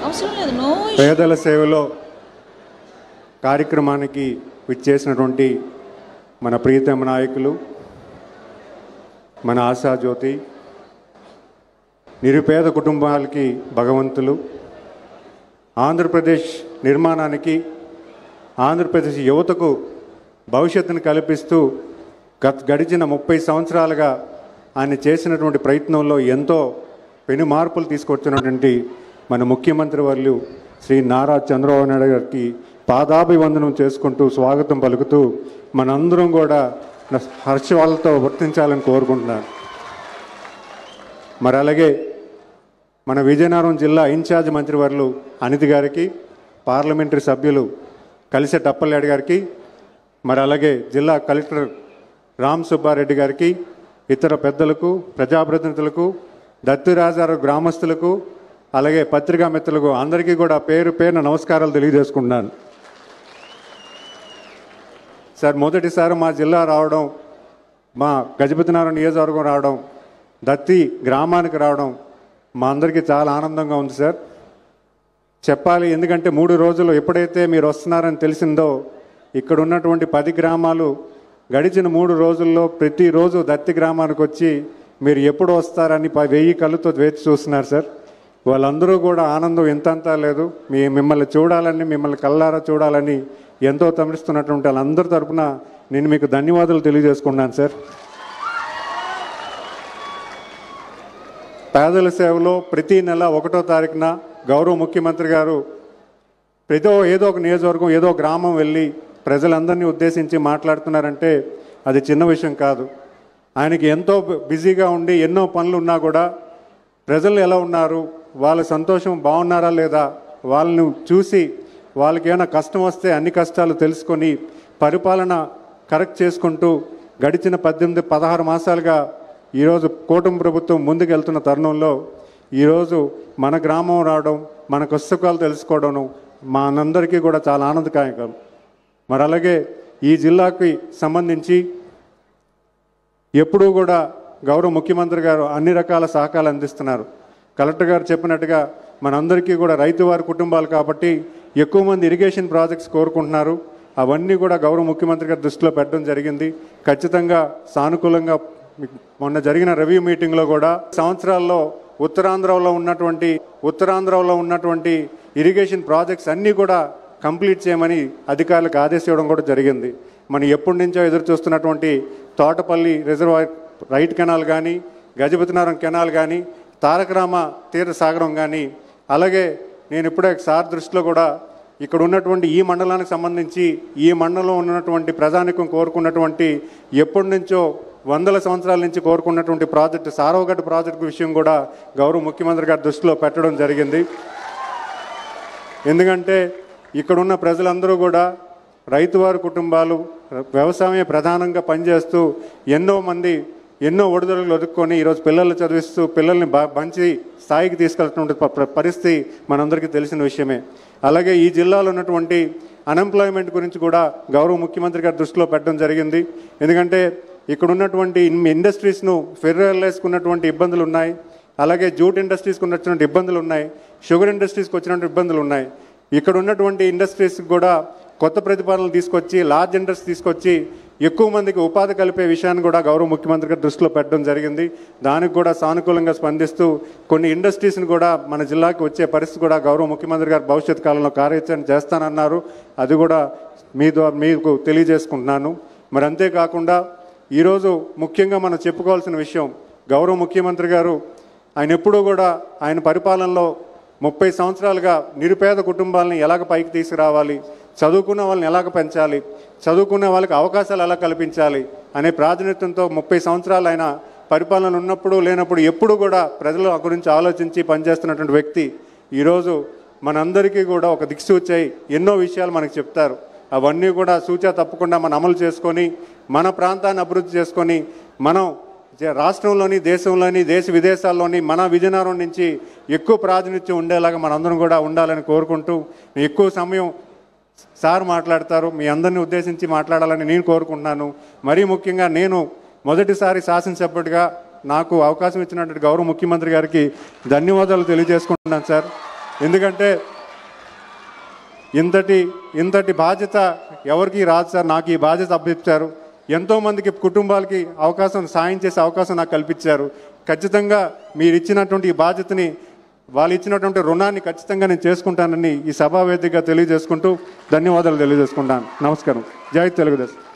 అవసరం లేదు. No issue. పేదల సేవలో కార్యక్రమానికి విచ్చేసినటువంటి మన ప్రియతమ నాయకులు, మన ఆశాజ్యోతి, నిరుపేద కుటుంబాలకి భగవంతులు, ఆంధ్రప్రదేశ్ నిర్మాణానికి, ఆంధ్రప్రదేశ్ యువతకు భవిష్యత్తును కల్పిస్తూ గడిచిన 30 సంవత్సరాలుగా ఆయన చేసినటువంటి ప్రయత్నంలో ఎంతో పెను మార్పులు తీసుకొచ్చినటువంటి మన ముఖ్యమంత్రి వర్యులు శ్రీ నారా చంద్రబాబు నాయుడు గారికి పాదాభివందనం చేసుకుంటూ స్వాగతం పలుకుతూ మనందరం కూడా హర్షాలతో వర్తించాలని కోరుకుంటున్నాను. మరి అలాగే మన విజయనగరం జిల్లా ఇన్ఛార్జ్ మంత్రివర్యులు అనితి గారికి, పార్లమెంటరీ సభ్యులు కలిసె టప్పలనాయుడు గారికి, మరి అలాగే జిల్లా కలెక్టర్ రామ్ సుబ్బారెడ్డి గారికి, ఇతర పెద్దలకు, ప్రజాప్రతినిధులకు, దత్తిరాజారు గ్రామస్తులకు, అలాగే పత్రికా మిత్రులకు అందరికీ కూడా పేరు పేరున నమస్కారాలు తెలియజేసుకుంటున్నాను. సార్, మొదటిసారి మా జిల్లా రావడం, మా గజపతినగరం నియోజకవర్గం రావడం, దత్తి గ్రామానికి రావడం మా అందరికీ చాలా ఆనందంగా ఉంది సార్. చెప్పాలి, ఎందుకంటే 3 రోజులు ఎప్పుడైతే మీరు వస్తున్నారని తెలిసిందో ఇక్కడ ఉన్నటువంటి 10 గ్రామాలు గడిచిన 3 రోజుల్లో ప్రతిరోజు దత్తి గ్రామానికి వచ్చి మీరు ఎప్పుడు వస్తారని 1000 కళ్ళతో వేచి చూస్తున్నారు సార్. వాళ్ళందరూ కూడా ఆనందం ఎంతంతా లేదు. మిమ్మల్ని చూడాలని, మిమ్మల్ని కళ్ళారా చూడాలని ఎంతో తమిస్తున్నటువంటి వాళ్ళందరి తరఫున నేను మీకు ధన్యవాదాలు తెలియజేసుకున్నాను సార్. పేదల సేవలో ప్రతి నెల 1వ తారీఖున గౌరవ ముఖ్యమంత్రి గారు ఏదో ఒక నియోజకవర్గం, ఏదో గ్రామం వెళ్ళి ప్రజలందరినీ ఉద్దేశించి మాట్లాడుతున్నారంటే అది చిన్న విషయం కాదు. ఆయనకి ఎంతో బిజీగా ఉండి ఎన్నో పనులు ఉన్నా కూడా ప్రజలు ఎలా ఉన్నారు, వాళ్ళ సంతోషం బాగున్నారా లేదా, వాళ్ళని చూసి వాళ్ళకి ఏమైనా కష్టం వస్తే అన్ని కష్టాలు తెలుసుకొని పరిపాలన కరెక్ట్ చేసుకుంటూ గడిచిన 18-16 మాసాలుగా ఈరోజు కూటమి ప్రభుత్వం ముందుకు వెళ్తున్న తరుణంలో ఈరోజు మన గ్రామం రావడం, మన కష్టసుఖాలు తెలుసుకోవడం మనందరికీ కూడా చాలా ఆనందదాయకం. మరి అలాగే ఈ జిల్లాకి సంబంధించి ఎప్పుడూ కూడా గౌరవ ముఖ్యమంత్రి గారు అన్ని రకాల సహకారాలు అందిస్తున్నారు. కలెక్టర్ గారు చెప్పినట్టుగా మనందరికీ కూడా రైతువారి కుటుంబాలు కాబట్టి ఎక్కువ మంది ఇరిగేషన్ ప్రాజెక్ట్స్ కోరుకుంటున్నారు. అవన్నీ కూడా గౌరవ ముఖ్యమంత్రి గారి దృష్టిలో పెట్టడం జరిగింది. ఖచ్చితంగా సానుకూలంగా మొన్న జరిగిన రివ్యూ మీటింగ్లో కూడా సంవత్సరాల్లో ఉత్తరాంధ్రలో ఉన్నటువంటి ఇరిగేషన్ ప్రాజెక్ట్స్ అన్నీ కూడా కంప్లీట్ చేయమని అధికారులకు ఆదేశించడం కూడా జరిగింది. మనం ఎప్పటి నుంచో ఎదురు చూస్తున్నటువంటి తోటపల్లి రిజర్వాయర్ రైట్ కెనాల్ కానీ, గజపతినగరం కెనాల్ కానీ, తారకరామ తీర సాగరం కానీ, అలాగే నేను ఇప్పుడే సార్ దృష్టిలో కూడా ఇక్కడ ఉన్నటువంటి ఈ మండలానికి సంబంధించి ఈ మండలంలో ఉన్నటువంటి ప్రజానికం కోరుకున్నటువంటి ఎప్పటి నుంచో 100 సంవత్సరాల నుంచి కోరుకున్నటువంటి ప్రాజెక్టు సారవగడ్డ ప్రాజెక్టు విషయం కూడా గౌరవ ముఖ్యమంత్రి గారి దృష్టిలో పెట్టడం జరిగింది. ఎందుకంటే ఇక్కడున్న ప్రజలందరూ కూడా రైతువారి కుటుంబాలు, వ్యవసాయమే ప్రధానంగా పనిచేస్తూ ఎన్నో ఒడిదుడుకులు ఎదుర్కొని ఈరోజు పిల్లలు చదివిస్తూ పిల్లల్ని మంచి స్థాయికి తీసుకెళ్తున్న పరిస్థితి మనందరికీ తెలిసిన విషయమే. అలాగే ఈ జిల్లాలో ఉన్నటువంటి అన్ఎంప్లాయ్మెంట్ గురించి కూడా గౌరవ ముఖ్యమంత్రి గారి దృష్టిలో పెట్టడం జరిగింది. ఎందుకంటే ఇక్కడ ఉన్నటువంటి ఇండస్ట్రీస్ను ఫెడరలైజ్కున్నటువంటి ఇబ్బందులు ఉన్నాయి, అలాగే జూట్ ఇండస్ట్రీస్కి ఉన్నటువంటి ఇబ్బందులు ఉన్నాయి, షుగర్ ఇండస్ట్రీస్కి వచ్చినటువంటి ఇబ్బందులు ఉన్నాయి. ఇక్కడ ఉన్నటువంటి ఇండస్ట్రీస్కి కూడా కొత్త ప్రతిపాదనలు తీసుకొచ్చి, లార్జ్ ఇండస్ట్రీ తీసుకొచ్చి ఎక్కువ మందికి ఉపాధి కలిపే విషయాన్ని కూడా గౌరవ ముఖ్యమంత్రి గారి దృష్టిలో పెట్టడం జరిగింది. దానికి కూడా సానుకూలంగా స్పందిస్తూ కొన్ని ఇండస్ట్రీస్ని కూడా మన జిల్లాకి వచ్చే పరిస్థితి కూడా గౌరవ ముఖ్యమంత్రి గారు భవిష్యత్ కాలంలో కార్యాచరణ చేస్తానన్నారు. అది కూడా మీకు తెలియజేసుకుంటున్నాను. మరి అంతేకాకుండా ఈరోజు ముఖ్యంగా మనం చెప్పుకోవాల్సిన విషయం, గౌరవ ముఖ్యమంత్రి గారు ఆయన ఎప్పుడూ కూడా ఆయన పరిపాలనలో 30 సంవత్సరాలుగా నిరుపేద కుటుంబాలని ఎలాగ పైకి తీసుకురావాలి, చదువుకున్న వాళ్ళని ఎలాగ పెంచాలి, చదువుకునే వాళ్ళకి అవకాశాలు ఎలా కల్పించాలి అనే ప్రాతినిధ్యంతో 30 సంవత్సరాలు ఆయన పరిపాలన ఉన్నప్పుడు లేనప్పుడు ఎప్పుడు కూడా ప్రజల గురించి ఆలోచించి పనిచేస్తున్నటువంటి వ్యక్తి ఈరోజు మనందరికీ కూడా ఒక దిక్సూచి ఎన్నో విషయాలు మనకు చెప్తారు. అవన్నీ కూడా సూచన తప్పకుండా మనం అమలు చేసుకొని మన ప్రాంతాన్ని అభివృద్ధి చేసుకొని మనం రాష్ట్రంలోని, దేశంలోని, దేశ విదేశాల్లోని మన విజయనగరం నుంచి ఎక్కువ ప్రాతినిధ్యం ఉండేలాగా మనందరం కూడా ఉండాలని కోరుకుంటూ ఎక్కువ సమయం సార్ మాట్లాడతారు, మీ అందరినీ ఉద్దేశించి మాట్లాడాలని నేను కోరుకుంటున్నాను. మరీ ముఖ్యంగా నేను మొదటిసారి శాసనసభ్యుడిగా నాకు అవకాశం ఇచ్చినటువంటి గౌరవ ముఖ్యమంత్రి గారికి ధన్యవాదాలు తెలియజేసుకుంటున్నాను సార్. ఎందుకంటే ఇంతటి బాధ్యత ఎవరికి రాదు సార్. నాకు ఈ బాధ్యత అప్పగించారు. ఎంతోమందికి కుటుంబాలకి సాయం చేసే అవకాశం నాకు కల్పించారు. ఖచ్చితంగా మీరు ఇచ్చినటువంటి ఈ బాధ్యతని, వాళ్ళు ఇచ్చినటువంటి రుణాన్ని ఖచ్చితంగా నేను చేసుకుంటానని ఈ సభావేదికగా తెలియజేసుకుంటూ ధన్యవాదాలు తెలియజేసుకుంటాను. నమస్కారం. జై తెలుగుదేశం.